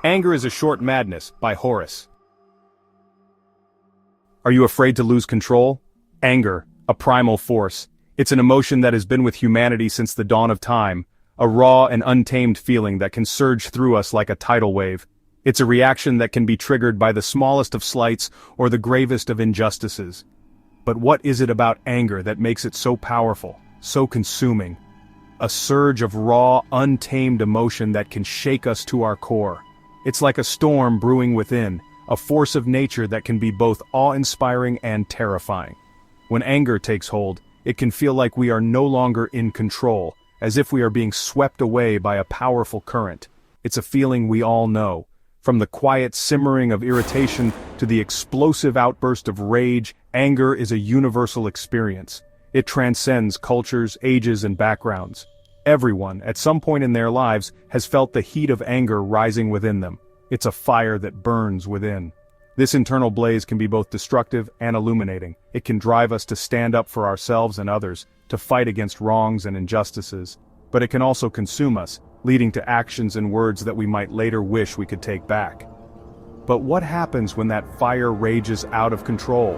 Anger is a Short Madness by Horace. Are you afraid to lose control? Anger, a primal force. It's an emotion that has been with humanity since the dawn of time, a raw and untamed feeling that can surge through us like a tidal wave. It's a reaction that can be triggered by the smallest of slights or the gravest of injustices. But what is it about anger that makes it so powerful, so consuming? A surge of raw, untamed emotion that can shake us to our core. It's like a storm brewing within, a force of nature that can be both awe-inspiring and terrifying. When anger takes hold, it can feel like we are no longer in control, as if we are being swept away by a powerful current. It's a feeling we all know. From the quiet simmering of irritation to the explosive outburst of rage, anger is a universal experience. It transcends cultures, ages, and backgrounds. Everyone, at some point in their lives, has felt the heat of anger rising within them. It's a fire that burns within. This internal blaze can be both destructive and illuminating. It can drive us to stand up for ourselves and others, to fight against wrongs and injustices. But it can also consume us, leading to actions and words that we might later wish we could take back. But what happens when that fire rages out of control?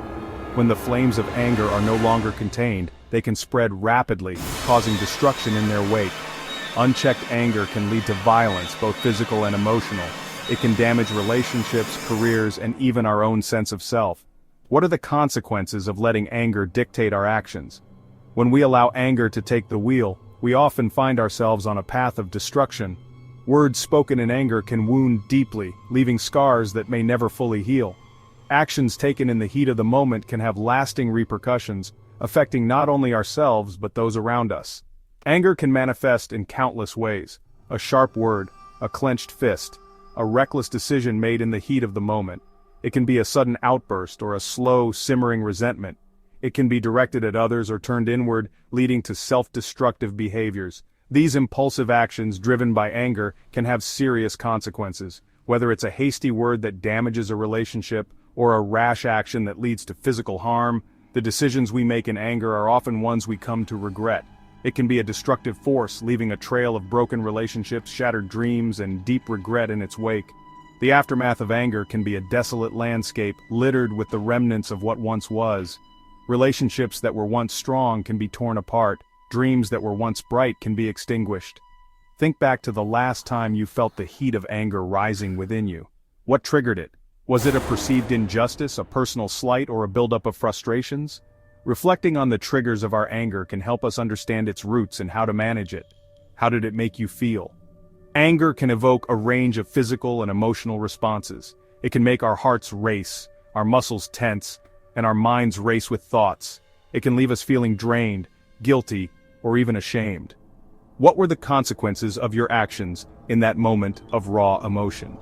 When the flames of anger are no longer contained, they can spread rapidly, causing destruction in their wake. Unchecked anger can lead to violence, both physical and emotional. It can damage relationships, careers, and even our own sense of self. What are the consequences of letting anger dictate our actions? When we allow anger to take the wheel, we often find ourselves on a path of destruction. Words spoken in anger can wound deeply, leaving scars that may never fully heal. Actions taken in the heat of the moment can have lasting repercussions, affecting not only ourselves but those around us. Anger can manifest in countless ways. A sharp word, a clenched fist, a reckless decision made in the heat of the moment. It can be a sudden outburst or a slow, simmering resentment. It can be directed at others or turned inward, leading to self-destructive behaviors. These impulsive actions driven by anger can have serious consequences, whether it's a hasty word that damages a relationship or a rash action that leads to physical harm. The decisions we make in anger are often ones we come to regret. It can be a destructive force, leaving a trail of broken relationships, shattered dreams, and deep regret in its wake. The aftermath of anger can be a desolate landscape littered with the remnants of what once was. Relationships that were once strong can be torn apart. Dreams that were once bright can be extinguished. Think back to the last time you felt the heat of anger rising within you. What triggered it? Was it a perceived injustice, a personal slight, or a buildup of frustrations? Reflecting on the triggers of our anger can help us understand its roots and how to manage it. How did it make you feel? Anger can evoke a range of physical and emotional responses. It can make our hearts race, our muscles tense, and our minds race with thoughts. It can leave us feeling drained, guilty, or even ashamed. What were the consequences of your actions in that moment of raw emotion?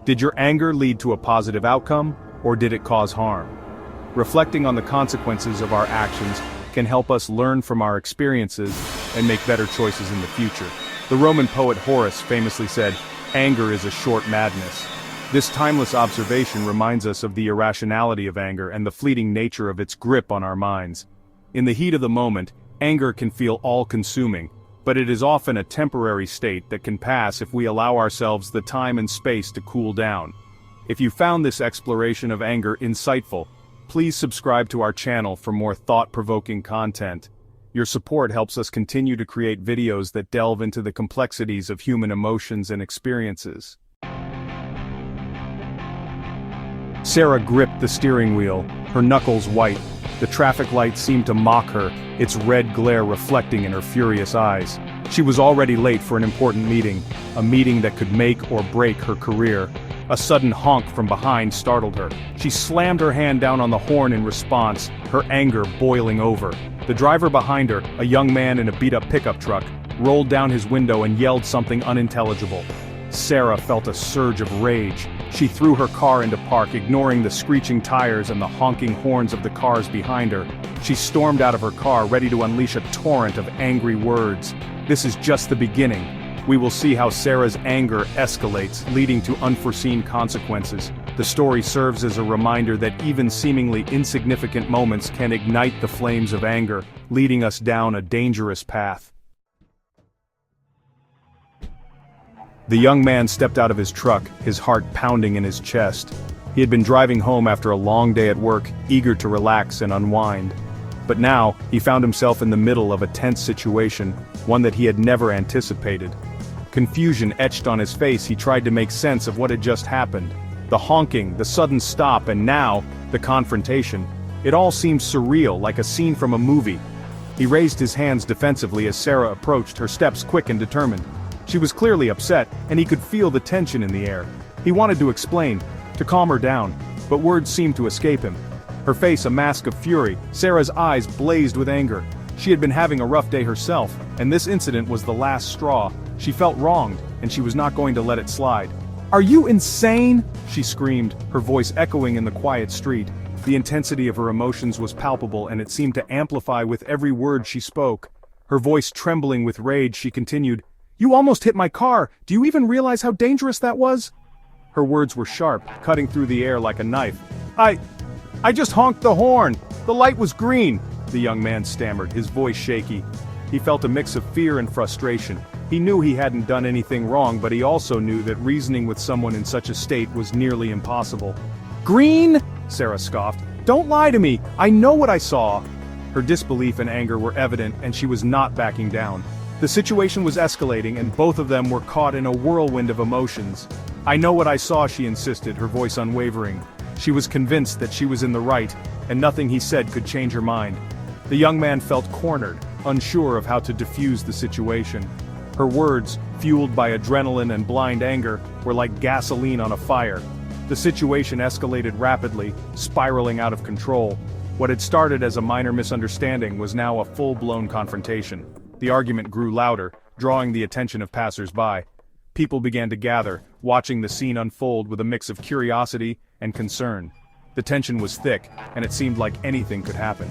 Did your anger lead to a positive outcome, or did it cause harm? Reflecting on the consequences of our actions can help us learn from our experiences and make better choices in the future. The Roman poet Horace famously said, "Anger is a short madness." This timeless observation reminds us of the irrationality of anger and the fleeting nature of its grip on our minds. In the heat of the moment, anger can feel all-consuming, but it is often a temporary state that can pass if we allow ourselves the time and space to cool down. If you found this exploration of anger insightful, please subscribe to our channel for more thought-provoking content. Your support helps us continue to create videos that delve into the complexities of human emotions and experiences. Sarah gripped the steering wheel, her knuckles white. The traffic light seemed to mock her, its red glare reflecting in her furious eyes. She was already late for an important meeting, a meeting that could make or break her career. A sudden honk from behind startled her. She slammed her hand down on the horn in response, her anger boiling over. The driver behind her, a young man in a beat-up pickup truck, rolled down his window and yelled something unintelligible. Sarah felt a surge of rage. She threw her car into park, ignoring the screeching tires and the honking horns of the cars behind her. She stormed out of her car, ready to unleash a torrent of angry words. This is just the beginning. We will see how Sarah's anger escalates, leading to unforeseen consequences. The story serves as a reminder that even seemingly insignificant moments can ignite the flames of anger, leading us down a dangerous path. The young man stepped out of his truck, his heart pounding in his chest. He had been driving home after a long day at work, eager to relax and unwind. But now, he found himself in the middle of a tense situation, one that he had never anticipated. Confusion etched on his face. He tried to make sense of what had just happened. The honking, the sudden stop, and now, the confrontation. It all seemed surreal, like a scene from a movie. He raised his hands defensively as Sarah approached, her steps quick and determined. She was clearly upset, and he could feel the tension in the air. He wanted to explain, to calm her down, but words seemed to escape him. Her face a mask of fury, Sarah's eyes blazed with anger. She had been having a rough day herself, and this incident was the last straw. She felt wronged, and she was not going to let it slide. "Are you insane?" she screamed, her voice echoing in the quiet street. The intensity of her emotions was palpable, and it seemed to amplify with every word she spoke. Her voice trembling with rage, she continued, "You almost hit my car. Do you even realize how dangerous that was?" Her words were sharp, cutting through the air like a knife. I just honked the horn. The light was green," the young man stammered, his voice shaky. He felt a mix of fear and frustration. He knew he hadn't done anything wrong, but he also knew that reasoning with someone in such a state was nearly impossible. "Green?" Sarah scoffed. "Don't lie to me. I know what I saw." Her disbelief and anger were evident, and she was not backing down. The situation was escalating, and both of them were caught in a whirlwind of emotions. "I know what I saw," she insisted, her voice unwavering. She was convinced that she was in the right, and nothing he said could change her mind. The young man felt cornered, unsure of how to diffuse the situation. Her words, fueled by adrenaline and blind anger, were like gasoline on a fire. The situation escalated rapidly, spiraling out of control. What had started as a minor misunderstanding was now a full-blown confrontation. The argument grew louder, drawing the attention of passers-by. People began to gather, watching the scene unfold with a mix of curiosity and concern. The tension was thick, and it seemed like anything could happen.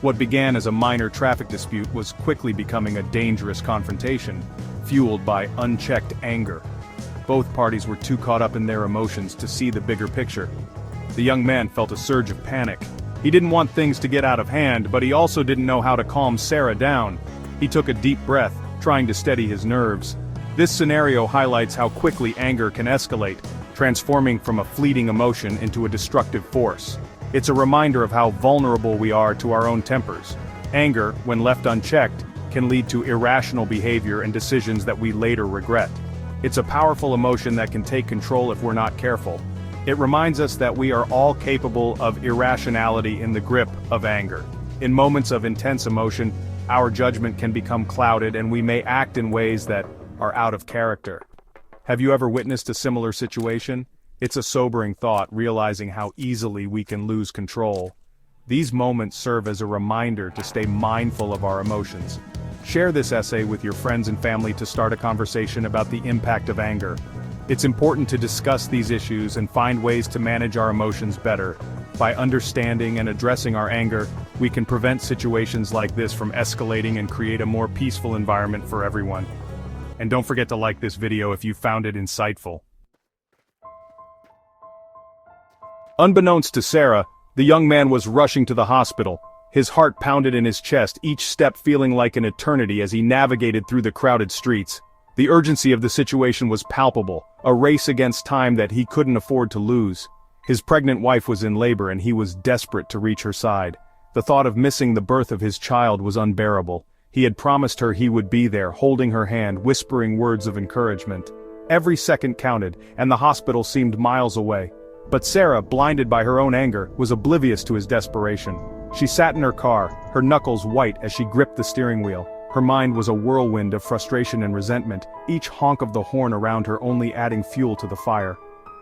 What began as a minor traffic dispute was quickly becoming a dangerous confrontation, fueled by unchecked anger. Both parties were too caught up in their emotions to see the bigger picture. The young man felt a surge of panic. He didn't want things to get out of hand, but he also didn't know how to calm Sarah down. He took a deep breath, trying to steady his nerves. This scenario highlights how quickly anger can escalate, transforming from a fleeting emotion into a destructive force. It's a reminder of how vulnerable we are to our own tempers. Anger, when left unchecked, can lead to irrational behavior and decisions that we later regret. It's a powerful emotion that can take control if we're not careful. It reminds us that we are all capable of irrationality in the grip of anger. In moments of intense emotion, our judgment can become clouded and we may act in ways that are out of character. Have you ever witnessed a similar situation? It's a sobering thought, realizing how easily we can lose control. These moments serve as a reminder to stay mindful of our emotions. Share this essay with your friends and family to start a conversation about the impact of anger. It's important to discuss these issues and find ways to manage our emotions better. By understanding and addressing our anger, we can prevent situations like this from escalating and create a more peaceful environment for everyone. And don't forget to like this video if you found it insightful. Unbeknownst to Sarah, the young man was rushing to the hospital. His heart pounded in his chest, each step feeling like an eternity as he navigated through the crowded streets. The urgency of the situation was palpable, a race against time that he couldn't afford to lose. His pregnant wife was in labor and he was desperate to reach her side. The thought of missing the birth of his child was unbearable. He had promised her he would be there, holding her hand, whispering words of encouragement. Every second counted, and the hospital seemed miles away. But Sarah, blinded by her own anger, was oblivious to his desperation. She sat in her car, her knuckles white as she gripped the steering wheel. Her mind was a whirlwind of frustration and resentment, each honk of the horn around her only adding fuel to the fire.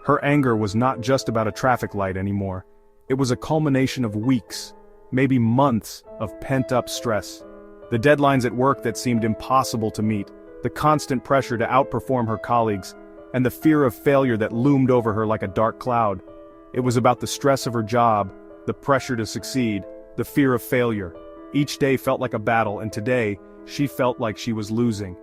Her anger was not just about a traffic light anymore. It was a culmination of weeks, maybe months, of pent-up stress. The deadlines at work that seemed impossible to meet, the constant pressure to outperform her colleagues, and the fear of failure that loomed over her like a dark cloud. It was about the stress of her job, the pressure to succeed, the fear of failure. Each day felt like a battle, and today, she felt like she was losing.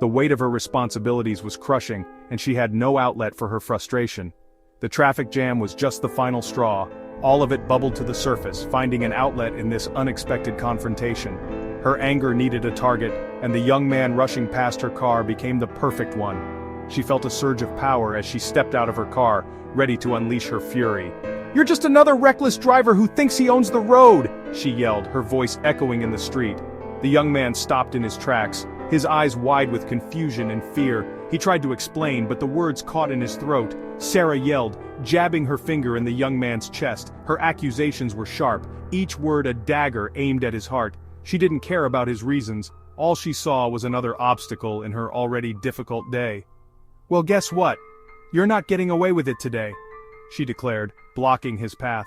The weight of her responsibilities was crushing, and she had no outlet for her frustration. The traffic jam was just the final straw. All of it bubbled to the surface, finding an outlet in this unexpected confrontation. Her anger needed a target, and the young man rushing past her car became the perfect one. she felt a surge of power as she stepped out of her car, ready to unleash her fury. "You're just another reckless driver who thinks he owns the road!" she yelled, her voice echoing in the street. The young man stopped in his tracks, his eyes wide with confusion and fear. He tried to explain, but the words caught in his throat. Sarah yelled, jabbing her finger in the young man's chest. Her accusations were sharp, each word a dagger aimed at his heart. She didn't care about his reasons. All she saw was another obstacle in her already difficult day. "Well, guess what? You're not getting away with it today," she declared, blocking his path.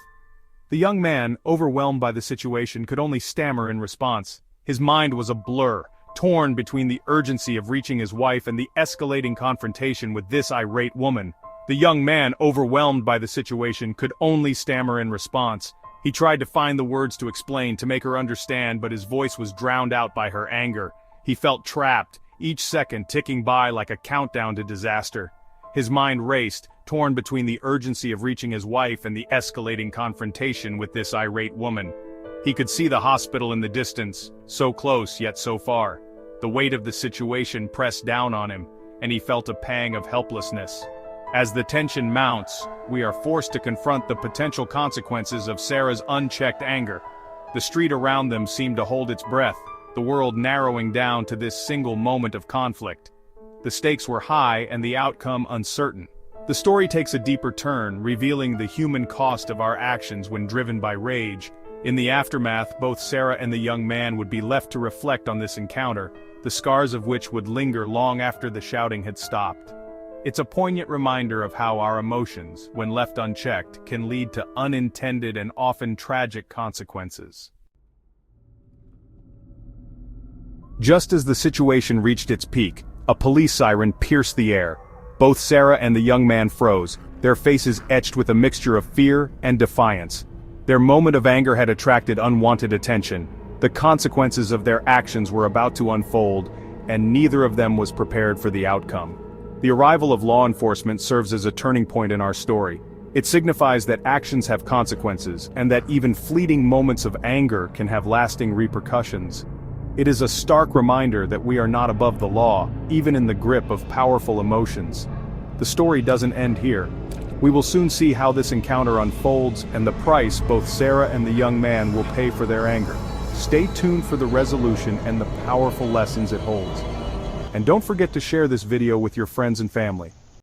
The young man, overwhelmed by the situation, could only stammer in response. His mind was a blur, torn between the urgency of reaching his wife and the escalating confrontation with this irate woman. The young man, overwhelmed by the situation, could only stammer in response. He tried to find the words to explain, to make her understand, but his voice was drowned out by her anger. He felt trapped, each second ticking by like a countdown to disaster. His mind raced, torn between the urgency of reaching his wife and the escalating confrontation with this irate woman. He could see the hospital in the distance, so close yet so far. The weight of the situation pressed down on him, and he felt a pang of helplessness. As the tension mounts, we are forced to confront the potential consequences of Sarah's unchecked anger. The street around them seemed to hold its breath, the world narrowing down to this single moment of conflict. The stakes were high and the outcome uncertain. The story takes a deeper turn, revealing the human cost of our actions when driven by rage. In the aftermath, both Sarah and the young man would be left to reflect on this encounter, the scars of which would linger long after the shouting had stopped. It's a poignant reminder of how our emotions, when left unchecked, can lead to unintended and often tragic consequences. Just as the situation reached its peak, a police siren pierced the air. Both Sarah and the young man froze, their faces etched with a mixture of fear and defiance. Their moment of anger had attracted unwanted attention. The consequences of their actions were about to unfold, and neither of them was prepared for the outcome. The arrival of law enforcement serves as a turning point in our story. It signifies that actions have consequences, and that even fleeting moments of anger can have lasting repercussions. It is a stark reminder that we are not above the law, even in the grip of powerful emotions. The story doesn't end here. We will soon see how this encounter unfolds and the price both Sarah and the young man will pay for their anger. Stay tuned for the resolution and the powerful lessons it holds. And don't forget to share this video with your friends and family.